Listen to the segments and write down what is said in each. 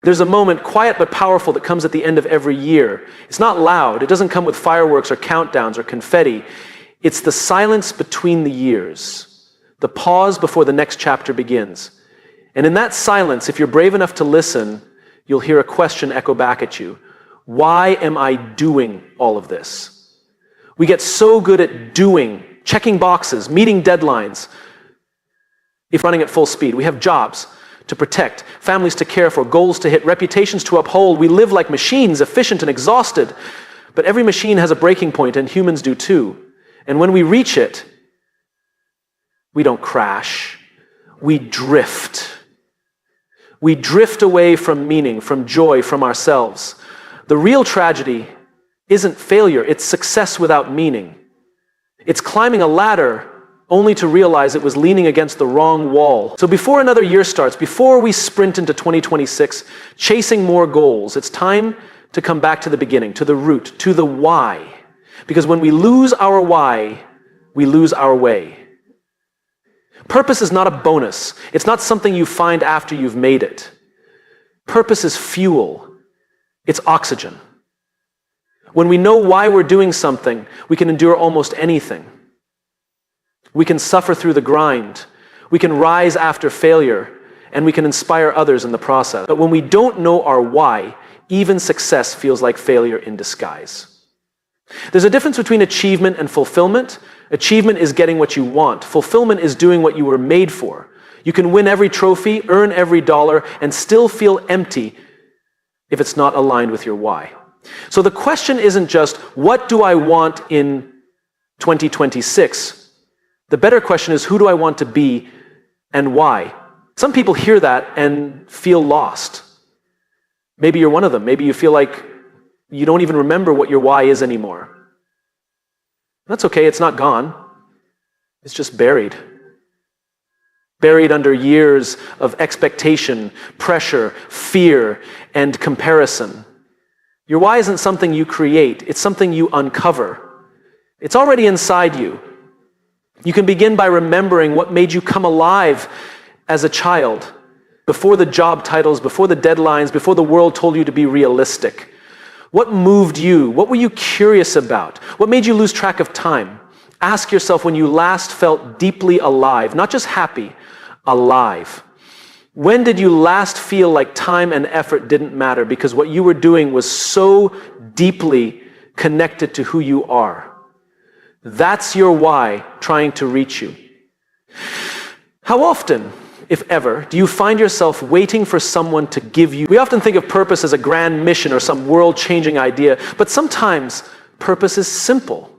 There's a moment, quiet but powerful, that comes at the end of every year. It's not loud. It doesn't come with fireworks or countdowns or confetti. It's the silence between the years, the pause before the next chapter begins. And in that silence, if you're brave enough to listen, you'll hear a question echo back at you. Why am I doing all of this? We get so good at doing, checking boxes, meeting deadlines. If running at full speed, we have jobs to protect, families to care for, goals to hit, reputations to uphold. We live like machines, efficient and exhausted. But every machine has a breaking point, and humans do too. And when we reach it, we don't crash. We drift. We drift away from meaning, from joy, from ourselves. The real tragedy isn't failure, it's success without meaning. It's climbing a ladder only to realize it was leaning against the wrong wall. So before another year starts, before we sprint into 2026, chasing more goals, it's time to come back to the beginning, to the root, to the why. Because when we lose our why, we lose our way. Purpose is not a bonus. It's not something you find after you've made it. Purpose is fuel. It's oxygen. When we know why we're doing something, we can endure almost anything. We can suffer through the grind. We can rise after failure, and we can inspire others in the process. But when we don't know our why, even success feels like failure in disguise. There's a difference between achievement and fulfillment. Achievement is getting what you want. Fulfillment is doing what you were made for. You can win every trophy, earn every dollar, and still feel empty if it's not aligned with your why. So the question isn't just, what do I want in 2026? The better question is, who do I want to be and why? Some people hear that and feel lost. Maybe you're one of them. Maybe you feel like you don't even remember what your why is anymore. That's okay, it's not gone. It's just buried. Buried under years of expectation, pressure, fear, and comparison. Your why isn't something you create, it's something you uncover. It's already inside you. You can begin by remembering what made you come alive as a child, before the job titles, before the deadlines, before the world told you to be realistic. What moved you? What were you curious about? What made you lose track of time? Ask yourself when you last felt deeply alive, not just happy, alive. When did you last feel like time and effort didn't matter because what you were doing was so deeply connected to who you are? That's your why trying to reach you. How often, if ever, do you find yourself waiting for someone to give you? We often think of purpose as a grand mission or some world-changing idea, but sometimes purpose is simple.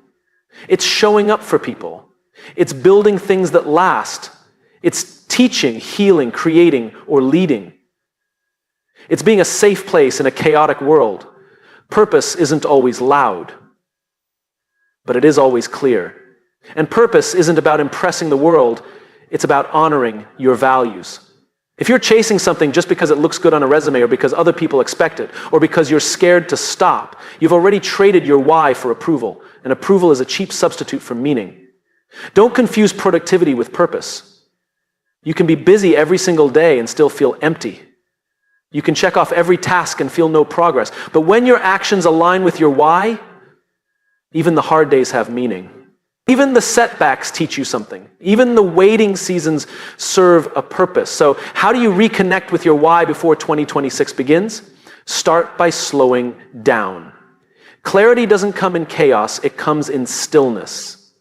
It's showing up for people. It's building things that last. It's teaching, healing, creating, or leading. It's being a safe place in a chaotic world. Purpose isn't always loud, but it is always clear. And purpose isn't about impressing the world, it's about honoring your values. If you're chasing something just because it looks good on a resume or because other people expect it, or because you're scared to stop, you've already traded your why for approval, and approval is a cheap substitute for meaning. Don't confuse productivity with purpose. You can be busy every single day and still feel empty. You can check off every task and feel no progress. But when your actions align with your why, even the hard days have meaning. Even the setbacks teach you something. Even the waiting seasons serve a purpose. So how do you reconnect with your why before 2026 begins? Start by slowing down. Clarity doesn't come in chaos, it comes in stillness.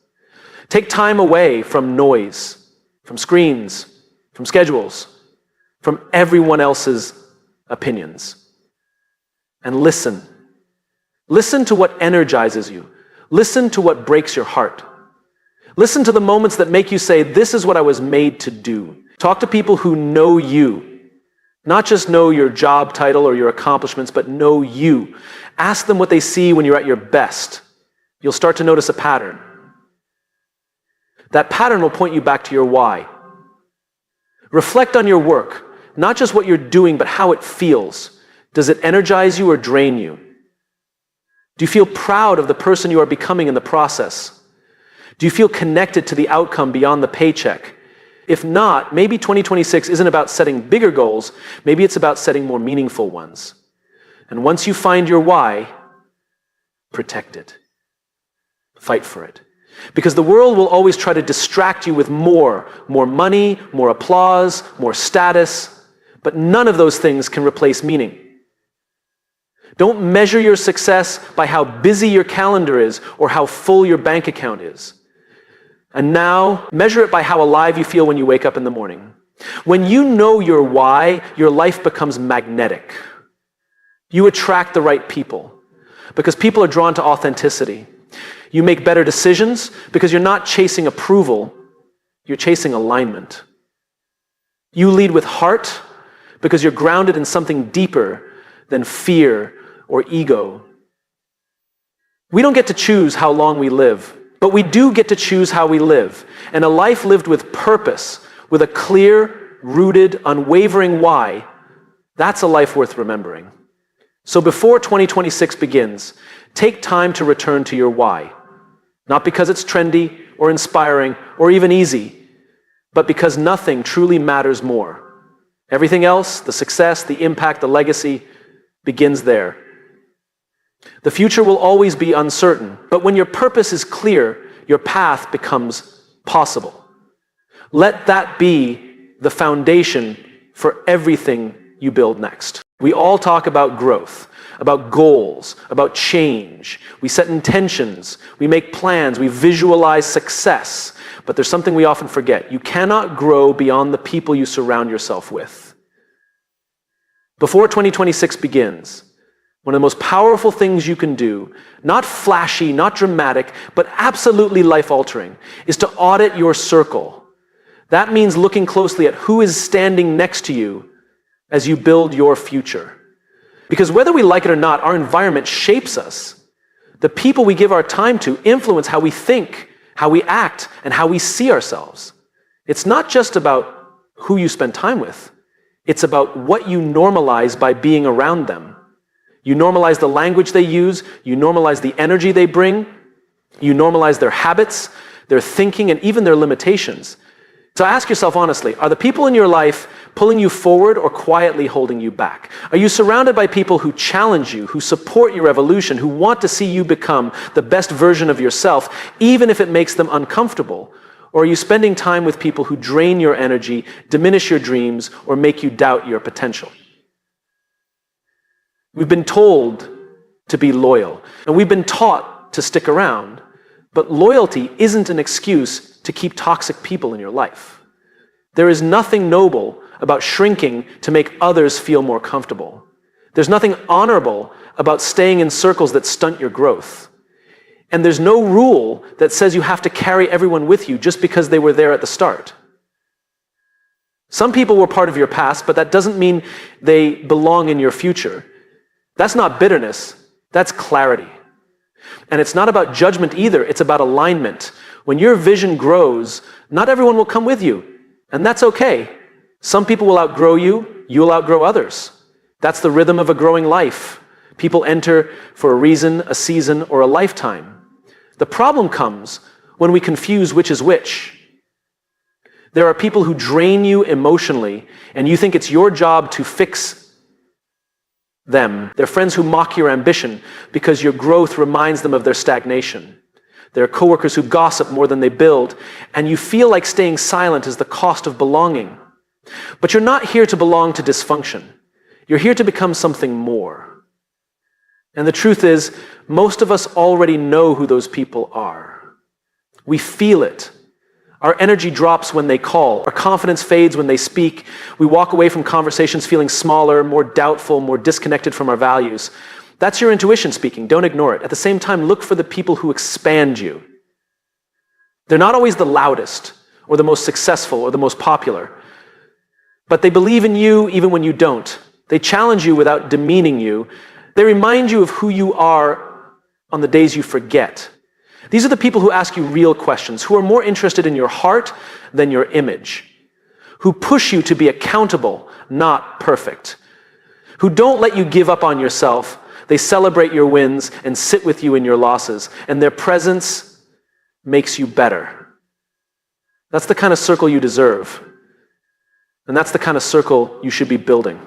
Take time away from noise, from screens, from schedules, from everyone else's opinions. And listen. Listen to what energizes you. Listen to what breaks your heart. Listen to the moments that make you say, this is what I was made to do. Talk to people who know you. Not just know your job title or your accomplishments, but know you. Ask them what they see when you're at your best. You'll start to notice a pattern. That pattern will point you back to your why. Reflect on your work, not just what you're doing, but how it feels. Does it energize you or drain you? Do you feel proud of the person you are becoming in the process? Do you feel connected to the outcome beyond the paycheck? If not, maybe 2026 isn't about setting bigger goals, maybe it's about setting more meaningful ones. And once you find your why, protect it. Fight for it. Because the world will always try to distract you with more money, more applause, more status, but none of those things can replace meaning. Don't measure your success by how busy your calendar is or how full your bank account is. And now, measure it by how alive you feel when you wake up in the morning. When you know your why, your life becomes magnetic. You attract the right people because people are drawn to authenticity. You make better decisions because you're not chasing approval, you're chasing alignment. You lead with heart because you're grounded in something deeper than fear or ego. We don't get to choose how long we live, but we do get to choose how we live. And a life lived with purpose, with a clear, rooted, unwavering why, that's a life worth remembering. So before 2026 begins, take time to return to your why. Not because it's trendy or inspiring or even easy, but because nothing truly matters more. Everything else, the success, the impact, the legacy, begins there. The future will always be uncertain, but when your purpose is clear, your path becomes possible. Let that be the foundation for everything you build next. We all talk about growth, about goals, about change. We set intentions, we make plans, we visualize success. But there's something we often forget. You cannot grow beyond the people you surround yourself with. Before 2026 begins, one of the most powerful things you can do, not flashy, not dramatic, but absolutely life-altering, is to audit your circle. That means looking closely at who is standing next to you as you build your future. Because whether we like it or not, our environment shapes us. The people we give our time to influence how we think, how we act, and how we see ourselves. It's not just about who you spend time with. It's about what you normalize by being around them. You normalize the language they use, you normalize the energy they bring, you normalize their habits, their thinking, and even their limitations. So ask yourself honestly, are the people in your life pulling you forward or quietly holding you back? Are you surrounded by people who challenge you, who support your evolution, who want to see you become the best version of yourself, even if it makes them uncomfortable? Or are you spending time with people who drain your energy, diminish your dreams, or make you doubt your potential? We've been told to be loyal, and we've been taught to stick around, but loyalty isn't an excuse to keep toxic people in your life. There is nothing noble about shrinking to make others feel more comfortable. There's nothing honorable about staying in circles that stunt your growth. And there's no rule that says you have to carry everyone with you just because they were there at the start. Some people were part of your past, but that doesn't mean they belong in your future. That's not bitterness, that's clarity. And it's not about judgment either, it's about alignment. When your vision grows, not everyone will come with you, and that's okay. Some people will outgrow you, you'll outgrow others. That's the rhythm of a growing life. People enter for a reason, a season, or a lifetime. The problem comes when we confuse which is which. There are people who drain you emotionally, and you think it's your job to fix them. They're friends who mock your ambition because your growth reminds them of their stagnation. There are coworkers who gossip more than they build, and you feel like staying silent is the cost of belonging. But you're not here to belong to dysfunction. You're here to become something more. And the truth is, most of us already know who those people are. We feel it. Our energy drops when they call. Our confidence fades when they speak. We walk away from conversations feeling smaller, more doubtful, more disconnected from our values. That's your intuition speaking. Don't ignore it. At the same time, look for the people who expand you. They're not always the loudest or the most successful or the most popular, but they believe in you even when you don't. They challenge you without demeaning you. They remind you of who you are on the days you forget. These are the people who ask you real questions, who are more interested in your heart than your image, who push you to be accountable, not perfect, who don't let you give up on yourself. They celebrate your wins and sit with you in your losses, and their presence makes you better. That's the kind of circle you deserve. And that's the kind of circle you should be building.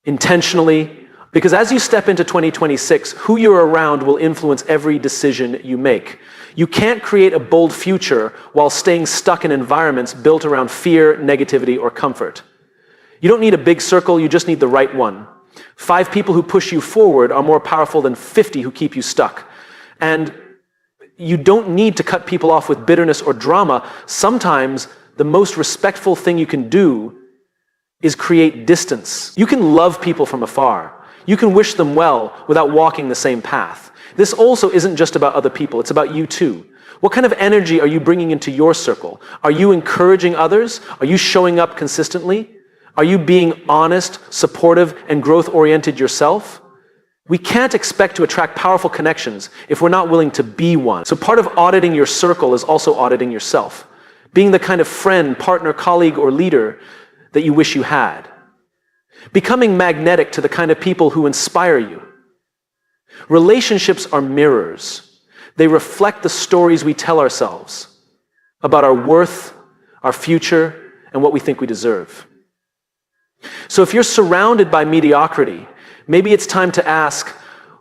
Intentionally, because as you step into 2026, who you're around will influence every decision you make. You can't create a bold future while staying stuck in environments built around fear, negativity, or comfort. You don't need a big circle, you just need the right one. 5 people who push you forward are more powerful than 50 who keep you stuck. And you don't need to cut people off with bitterness or drama. Sometimes the most respectful thing you can do is create distance. You can love people from afar. You can wish them well without walking the same path. This also isn't just about other people, it's about you too. What kind of energy are you bringing into your circle? Are you encouraging others? Are you showing up consistently? Are you being honest, supportive, and growth-oriented yourself? We can't expect to attract powerful connections if we're not willing to be one. So part of auditing your circle is also auditing yourself. Being the kind of friend, partner, colleague, or leader that you wish you had. Becoming magnetic to the kind of people who inspire you. Relationships are mirrors. They reflect the stories we tell ourselves about our worth, our future, and what we think we deserve. So if you're surrounded by mediocrity, maybe it's time to ask,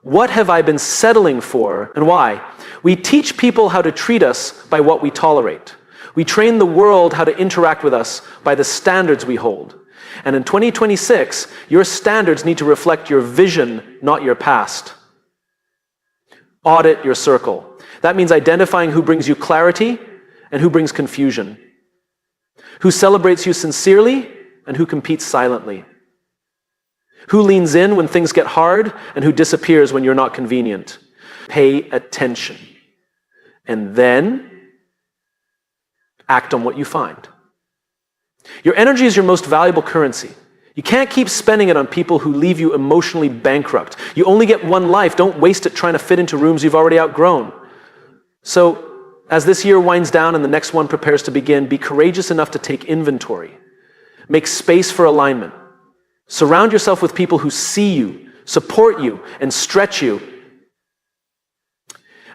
what have I been settling for and why? We teach people how to treat us by what we tolerate. We train the world how to interact with us by the standards we hold. And in 2026, your standards need to reflect your vision, not your past. Audit your circle. That means identifying who brings you clarity and who brings confusion. Who celebrates you sincerely and who competes silently. Who leans in when things get hard and who disappears when you're not convenient. Pay attention. And then act on what you find. Your energy is your most valuable currency. You can't keep spending it on people who leave you emotionally bankrupt. You only get one life. Don't waste it trying to fit into rooms you've already outgrown. So, as this year winds down and the next one prepares to begin, be courageous enough to take inventory. Make space for alignment. Surround yourself with people who see you, support you, and stretch you.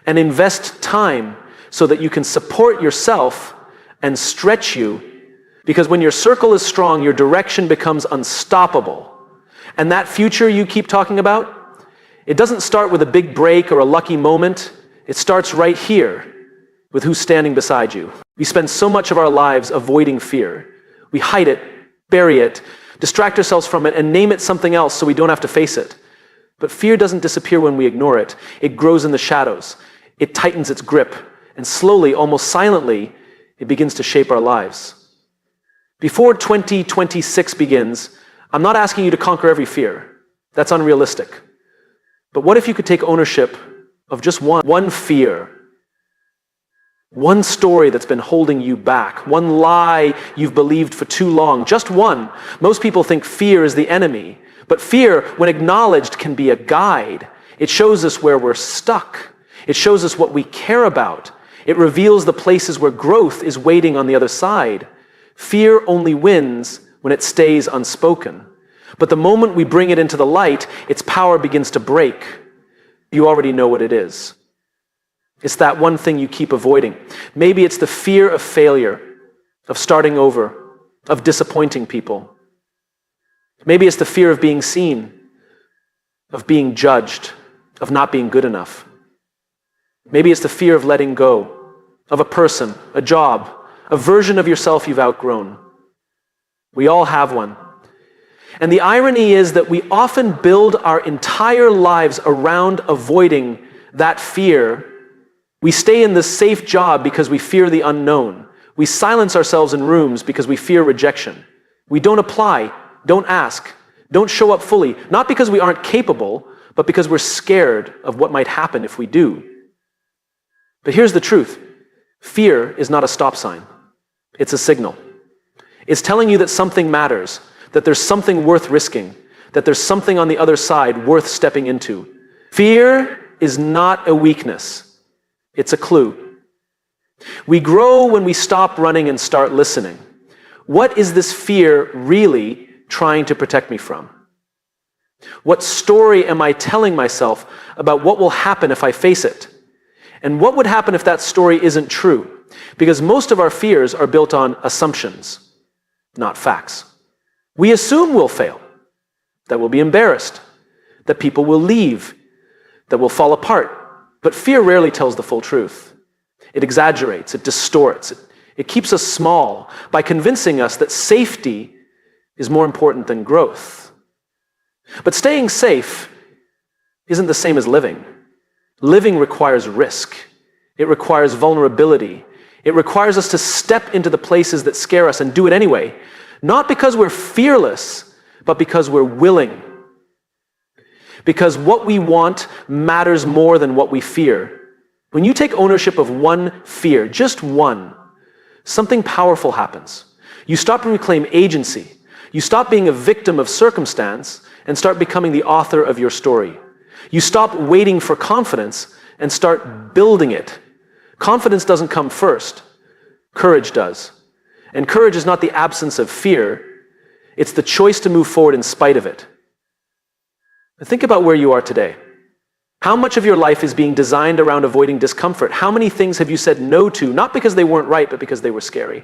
And invest time so that you can support yourself and stretch you. Because when your circle is strong, your direction becomes unstoppable. And that future you keep talking about, it doesn't start with a big break or a lucky moment. It starts right here with who's standing beside you. We spend so much of our lives avoiding fear. We hide it, bury it, distract ourselves from it, and name it something else so we don't have to face it. But fear doesn't disappear when we ignore it. It grows in the shadows. It tightens its grip. And slowly, almost silently, it begins to shape our lives. Before 2026 begins, I'm not asking you to conquer every fear. That's unrealistic. But what if you could take ownership of just one fear? One story that's been holding you back. One lie you've believed for too long. Just one. Most people think fear is the enemy. But fear, when acknowledged, can be a guide. It shows us where we're stuck. It shows us what we care about. It reveals the places where growth is waiting on the other side. Fear only wins when it stays unspoken. But the moment we bring it into the light, its power begins to break. You already know what it is. It's that one thing you keep avoiding. Maybe it's the fear of failure, of starting over, of disappointing people. Maybe it's the fear of being seen, of being judged, of not being good enough. Maybe it's the fear of letting go, of a person, a job, a version of yourself you've outgrown. We all have one. And the irony is that we often build our entire lives around avoiding that fear. We stay in the safe job because we fear the unknown. We silence ourselves in rooms because we fear rejection. We don't apply, don't ask, don't show up fully, not because we aren't capable, but because we're scared of what might happen if we do. But here's the truth. Fear is not a stop sign. It's a signal. It's telling you that something matters, that there's something worth risking, that there's something on the other side worth stepping into. Fear is not a weakness. It's a clue. We grow when we stop running and start listening. What is this fear really trying to protect me from? What story am I telling myself about what will happen if I face it? And what would happen if that story isn't true? Because most of our fears are built on assumptions, not facts. We assume we'll fail, that we'll be embarrassed, that people will leave, that we'll fall apart. But fear rarely tells the full truth. It exaggerates, it distorts, it keeps us small by convincing us that safety is more important than growth. But staying safe isn't the same as living. Living requires risk. It requires vulnerability. It requires us to step into the places that scare us and do it anyway, not because we're fearless, but because we're willing. Because what we want matters more than what we fear. When you take ownership of one fear, just one, something powerful happens. You stop and reclaim agency. You stop being a victim of circumstance and start becoming the author of your story. You stop waiting for confidence and start building it. Confidence doesn't come first. Courage does. And courage is not the absence of fear. It's the choice to move forward in spite of it. Think about where you are today. How much of your life is being designed around avoiding discomfort? How many things have you said no to, not because they weren't right, but because they were scary?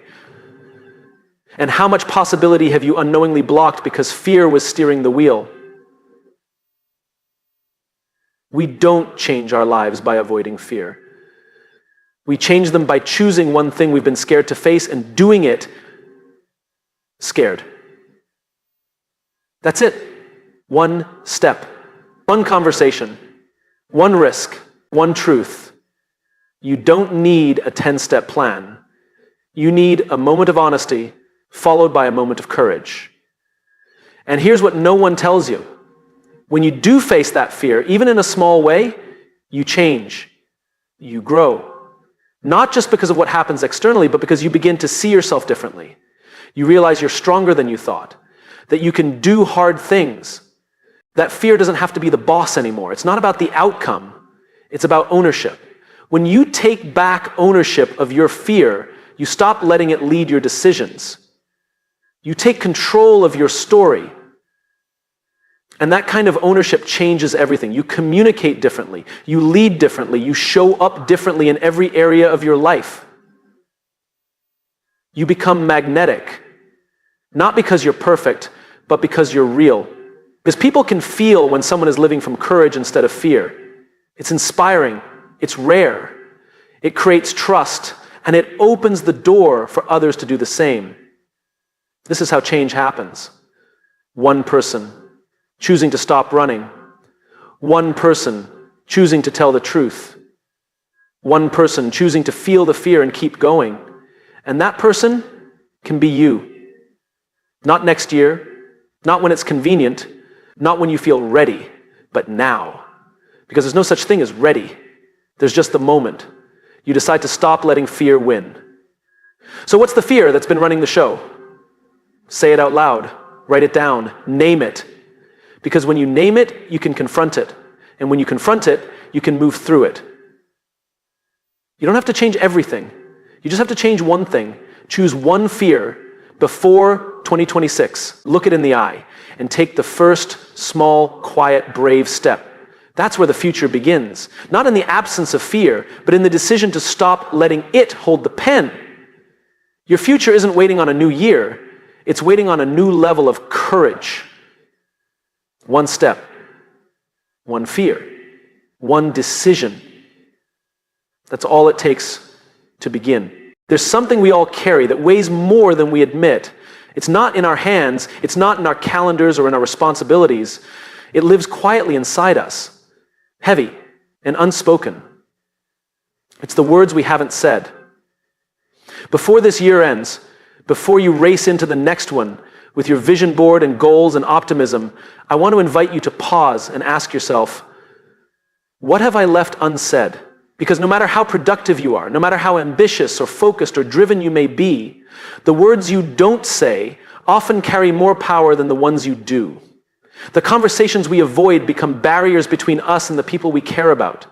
And how much possibility have you unknowingly blocked because fear was steering the wheel? We don't change our lives by avoiding fear. We change them by choosing one thing we've been scared to face and doing it scared. That's it. One step, one conversation, one risk, one truth. You don't need a 10-step plan. You need a moment of honesty followed by a moment of courage. And here's what no one tells you. When you do face that fear, even in a small way, you change, you grow. Not just because of what happens externally, but because you begin to see yourself differently. You realize you're stronger than you thought, that you can do hard things, that fear doesn't have to be the boss anymore. It's not about the outcome, it's about ownership. When you take back ownership of your fear, you stop letting it lead your decisions. You take control of your story. And that kind of ownership changes everything. You communicate differently. You lead differently. You show up differently in every area of your life. You become magnetic. Not because you're perfect, but because you're real. Because people can feel when someone is living from courage instead of fear. It's inspiring. It's rare. It creates trust. And it opens the door for others to do the same. This is how change happens. One person choosing to stop running. One person choosing to tell the truth. One person choosing to feel the fear and keep going. And that person can be you. Not next year, not when it's convenient, not when you feel ready, but now. Because there's no such thing as ready. There's just the moment. You decide to stop letting fear win. So what's the fear that's been running the show? Say it out loud. Write it down. Name it. Because when you name it, you can confront it. And when you confront it, you can move through it. You don't have to change everything. You just have to change one thing. Choose one fear before 2026. Look it in the eye and take the first small, quiet, brave step. That's where the future begins. Not in the absence of fear, but in the decision to stop letting it hold the pen. Your future isn't waiting on a new year. It's waiting on a new level of courage. One step, one fear, one decision. That's all it takes to begin. There's something we all carry that weighs more than we admit. It's not in our hands, it's not in our calendars or in our responsibilities. It lives quietly inside us, heavy and unspoken. It's the words we haven't said. Before this year ends, before you race into the next one, with your vision board and goals and optimism, I want to invite you to pause and ask yourself, what have I left unsaid? Because no matter how productive you are, no matter how ambitious or focused or driven you may be, the words you don't say often carry more power than the ones you do. The conversations we avoid become barriers between us and the people we care about.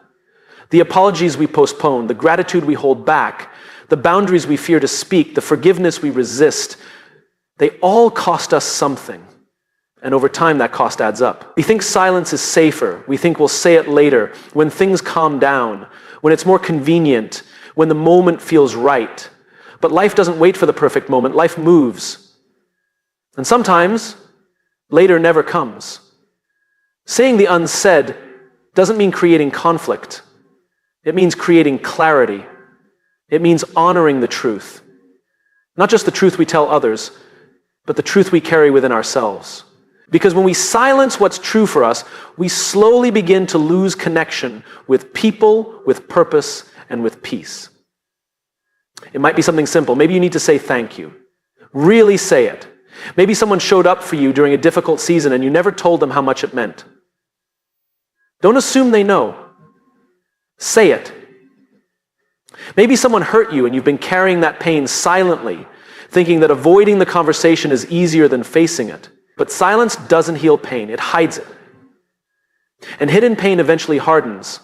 The apologies we postpone, the gratitude we hold back, the boundaries we fear to speak, the forgiveness we resist, they all cost us something. And over time, that cost adds up. We think silence is safer. We think we'll say it later, when things calm down, when it's more convenient, when the moment feels right. But life doesn't wait for the perfect moment. Life moves. And sometimes, later never comes. Saying the unsaid doesn't mean creating conflict. It means creating clarity. It means honoring the truth. Not just the truth we tell others, but the truth we carry within ourselves. Because when we silence what's true for us, we slowly begin to lose connection with people, with purpose, and with peace. It might be something simple. Maybe you need to say thank you. Really say it. Maybe someone showed up for you during a difficult season and you never told them how much it meant. Don't assume they know. Say it. Maybe someone hurt you and you've been carrying that pain silently, thinking that avoiding the conversation is easier than facing it. But silence doesn't heal pain, it hides it. And hidden pain eventually hardens.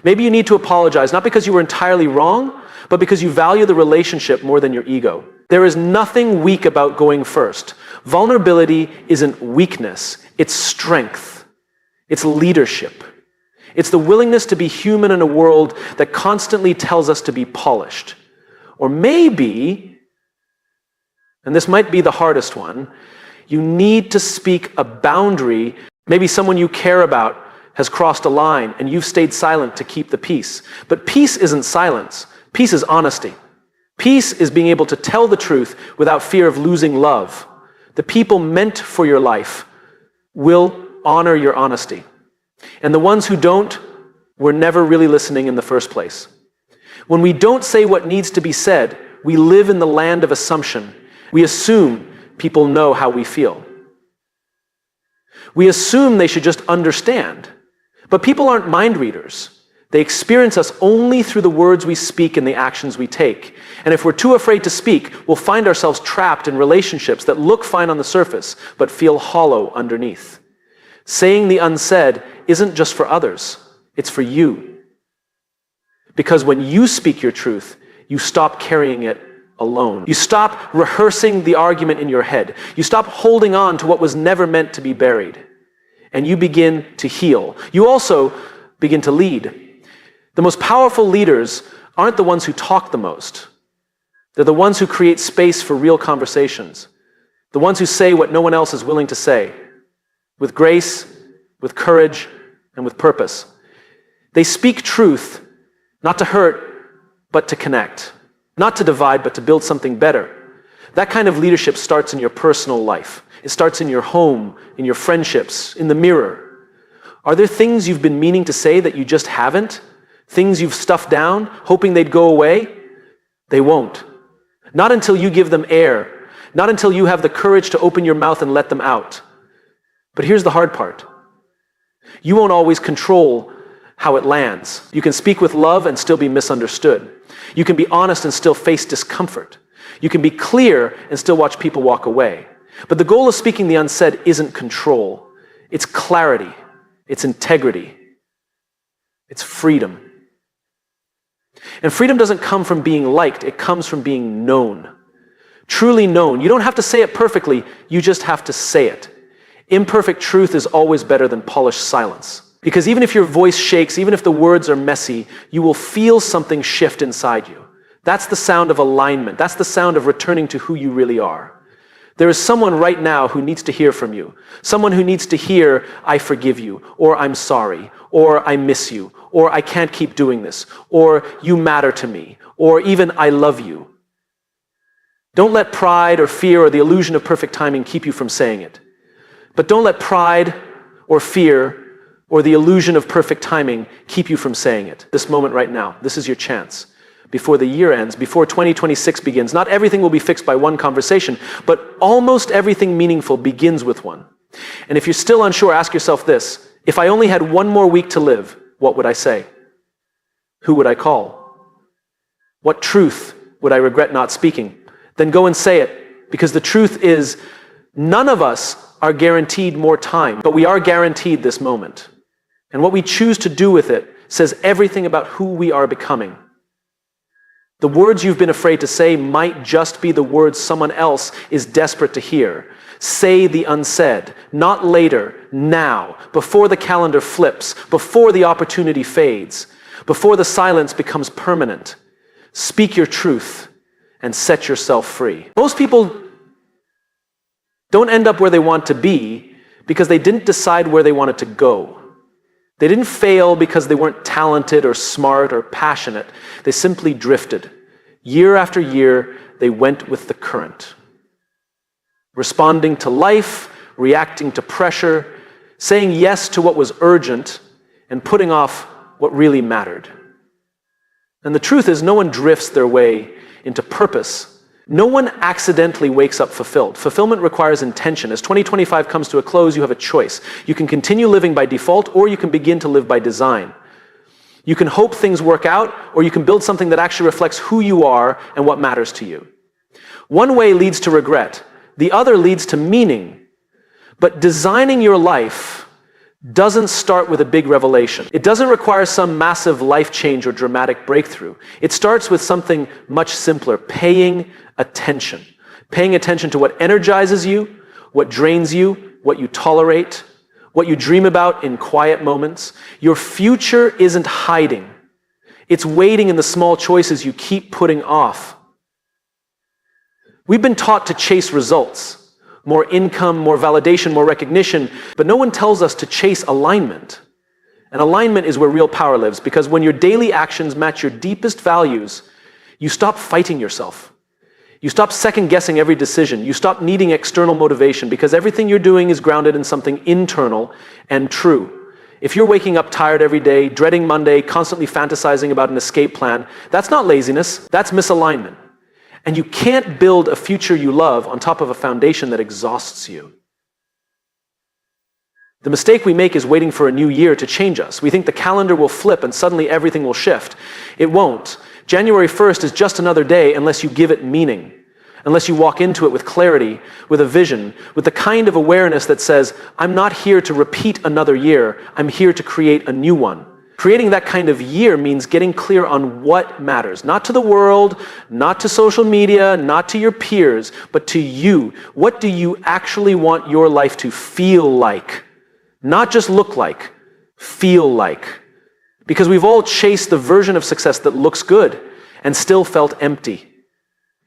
Maybe you need to apologize, not because you were entirely wrong, but because you value the relationship more than your ego. There is nothing weak about going first. Vulnerability isn't weakness, it's strength. It's leadership. It's the willingness to be human in a world that constantly tells us to be polished. Or maybe, and this might be the hardest one, you need to speak a boundary. Maybe someone you care about has crossed a line and you've stayed silent to keep the peace. But peace isn't silence. Peace is honesty. Peace is being able to tell the truth without fear of losing love. The people meant for your life will honor your honesty. And the ones who don't were never really listening in the first place. When we don't say what needs to be said, we live in the land of assumption. We assume people know how we feel. We assume they should just understand. But people aren't mind readers. They experience us only through the words we speak and the actions we take. And if we're too afraid to speak, we'll find ourselves trapped in relationships that look fine on the surface, but feel hollow underneath. Saying the unsaid isn't just for others, it's for you. Because when you speak your truth, you stop carrying it alone. You stop rehearsing the argument in your head. You stop holding on to what was never meant to be buried. And you begin to heal. You also begin to lead. The most powerful leaders aren't the ones who talk the most. They're the ones who create space for real conversations. The ones who say what no one else is willing to say. With grace, with courage, and with purpose. They speak truth, not to hurt, but to connect. Not to divide, but to build something better. That kind of leadership starts in your personal life. It starts in your home, in your friendships, in the mirror. Are there things you've been meaning to say that you just haven't? Things you've stuffed down, hoping they'd go away? They won't. Not until you give them air. Not until you have the courage to open your mouth and let them out. But here's the hard part. You won't always control how it lands. You can speak with love and still be misunderstood. You can be honest and still face discomfort. You can be clear and still watch people walk away. But the goal of speaking the unsaid isn't control. It's clarity. It's integrity. It's freedom. And freedom doesn't come from being liked. It comes from being known. Truly known. You don't have to say it perfectly. You just have to say it. Imperfect truth is always better than polished silence. Because even if your voice shakes, even if the words are messy, you will feel something shift inside you. That's the sound of alignment. That's the sound of returning to who you really are. There is someone right now who needs to hear from you. Someone who needs to hear, I forgive you, or I'm sorry, or I miss you, or I can't keep doing this, or you matter to me, or even I love you. Don't let pride or fear or the illusion of perfect timing keep you from saying it. But don't let pride or fear or the illusion of perfect timing keep you from saying it. This moment right now, this is your chance. Before the year ends, before 2026 begins, not everything will be fixed by one conversation, but almost everything meaningful begins with one. And if you're still unsure, ask yourself this. If I only had one more week to live, what would I say? Who would I call? What truth would I regret not speaking? Then go and say it, because the truth is, none of us are guaranteed more time, but we are guaranteed this moment. And what we choose to do with it says everything about who we are becoming. The words you've been afraid to say might just be the words someone else is desperate to hear. Say the unsaid, not later, now, before the calendar flips, before the opportunity fades, before the silence becomes permanent. Speak your truth and set yourself free. Most people don't end up where they want to be because they didn't decide where they wanted to go. They didn't fail because they weren't talented or smart or passionate. They simply drifted. Year after year, they went with the current. Responding to life, reacting to pressure, saying yes to what was urgent, and putting off what really mattered. And the truth is, no one drifts their way into purpose. No one accidentally wakes up fulfilled. Fulfillment requires intention. As 2025 comes to a close, you have a choice. You can continue living by default, or you can begin to live by design. You can hope things work out, or you can build something that actually reflects who you are and what matters to you. One way leads to regret. The other leads to meaning. But designing your life doesn't start with a big revelation. It doesn't require some massive life change or dramatic breakthrough. It starts with something much simpler: paying attention. Paying attention to what energizes you, what drains you, what you tolerate, what you dream about in quiet moments. Your future isn't hiding. It's waiting in the small choices you keep putting off. We've been taught to chase results. More income, more validation, more recognition, but no one tells us to chase alignment. And alignment is where real power lives, because when your daily actions match your deepest values, you stop fighting yourself. You stop second-guessing every decision. You stop needing external motivation, because everything you're doing is grounded in something internal and true. If you're waking up tired every day, dreading Monday, constantly fantasizing about an escape plan, that's not laziness, that's misalignment. And you can't build a future you love on top of a foundation that exhausts you. The mistake we make is waiting for a new year to change us. We think the calendar will flip and suddenly everything will shift. It won't. January 1st is just another day unless you give it meaning, unless you walk into it with clarity, with a vision, with the kind of awareness that says, I'm not here to repeat another year, I'm here to create a new one. Creating that kind of year means getting clear on what matters, not to the world, not to social media, not to your peers, but to you. What do you actually want your life to feel like? Not just look like, feel like. Because we've all chased the version of success that looks good and still felt empty.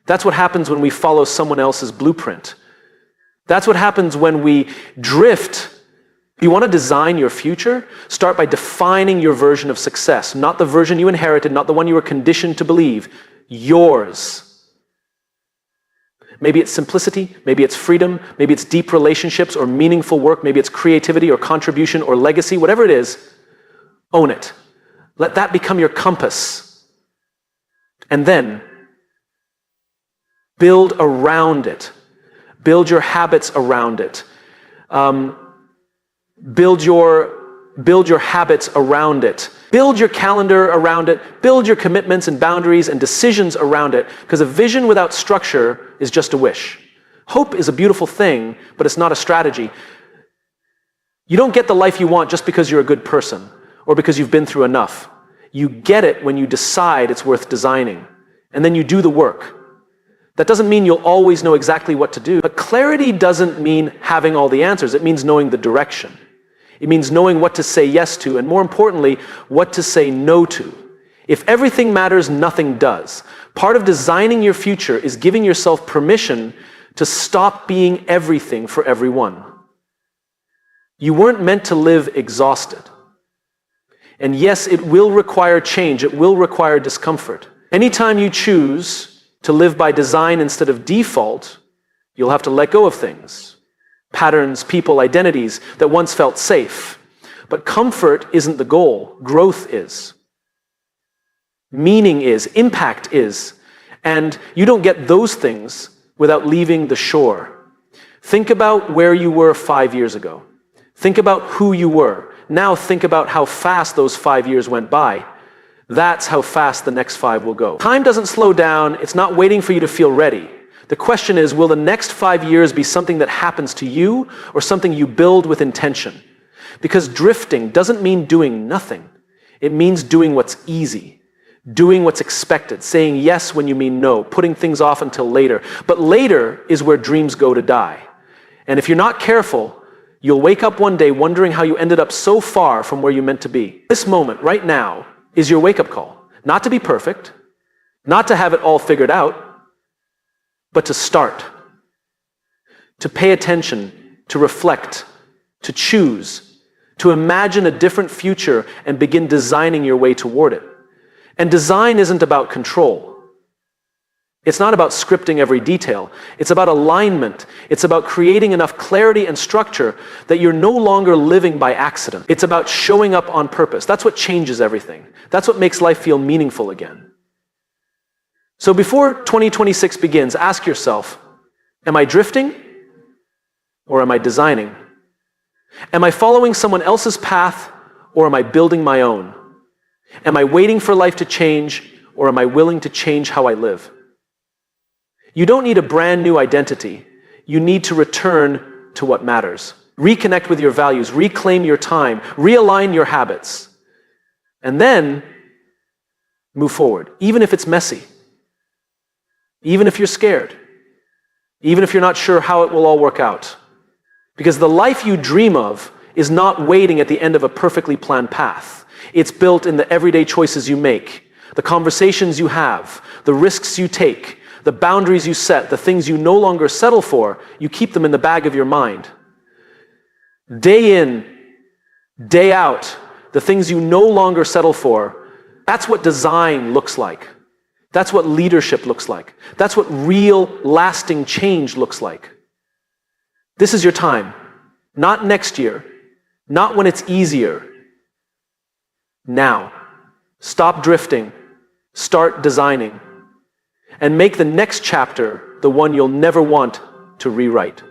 That's what happens when we follow someone else's blueprint. That's what happens when we drift. You want to design your future? Start by defining your version of success, not the version you inherited, not the one you were conditioned to believe. Yours. Maybe it's simplicity, maybe it's freedom, maybe it's deep relationships or meaningful work, maybe it's creativity or contribution or legacy, whatever it is, own it. Let that become your compass. And then build around it. Build your habits around it. Build your habits around it. Build your calendar around it. Build your commitments and boundaries and decisions around it, because a vision without structure is just a wish. Hope is a beautiful thing, but it's not a strategy. You don't get the life you want just because you're a good person or because you've been through enough. You get it when you decide it's worth designing, and then you do the work. That doesn't mean you'll always know exactly what to do, but clarity doesn't mean having all the answers. It means knowing the direction. It means knowing what to say yes to, and more importantly, what to say no to. If everything matters, nothing does. Part of designing your future is giving yourself permission to stop being everything for everyone. You weren't meant to live exhausted. And yes, it will require change. It will require discomfort. Anytime you choose to live by design instead of default, you'll have to let go of things. Patterns, people, identities that once felt safe. But comfort isn't the goal. Growth is. Meaning is. Impact is. And you don't get those things without leaving the shore. Think about where you were 5 years ago. Think about who you were. Now think about how fast those 5 years went by. That's how fast the next 5 will go. Time doesn't slow down. It's not waiting for you to feel ready. The question is, will the next 5 years be something that happens to you or something you build with intention? Because drifting doesn't mean doing nothing. It means doing what's easy, doing what's expected, saying yes when you mean no, putting things off until later. But later is where dreams go to die. And if you're not careful, you'll wake up one day wondering how you ended up so far from where you meant to be. This moment, right now, is your wake-up call. Not to be perfect, Not to have it all figured out, but to start. To pay attention, to reflect, to choose, to imagine a different future and begin designing your way toward it. And design isn't about control. It's not about scripting every detail. It's about alignment. It's about creating enough clarity and structure that you're no longer living by accident. It's about showing up on purpose. That's what changes everything. That's what makes life feel meaningful again. So before 2026 begins, ask yourself, am I drifting or am I designing? Am I following someone else's path or am I building my own? Am I waiting for life to change or am I willing to change how I live? You don't need a brand new identity. You need to return to what matters. Reconnect with your values, reclaim your time, realign your habits, and then move forward, even if it's messy, even if you're scared, even if you're not sure how it will all work out. Because the life you dream of is not waiting at the end of a perfectly planned path. It's built in the everyday choices you make, the conversations you have, the risks you take, the boundaries you set, the things you no longer settle for, you keep them in the bag of your mind. Day in, day out, the things you no longer settle for, that's what design looks like. That's what leadership looks like. That's what real, lasting change looks like. This is your time. Not next year. Not when it's easier. Now. Stop drifting. Start designing. And make the next chapter the one you'll never want to rewrite.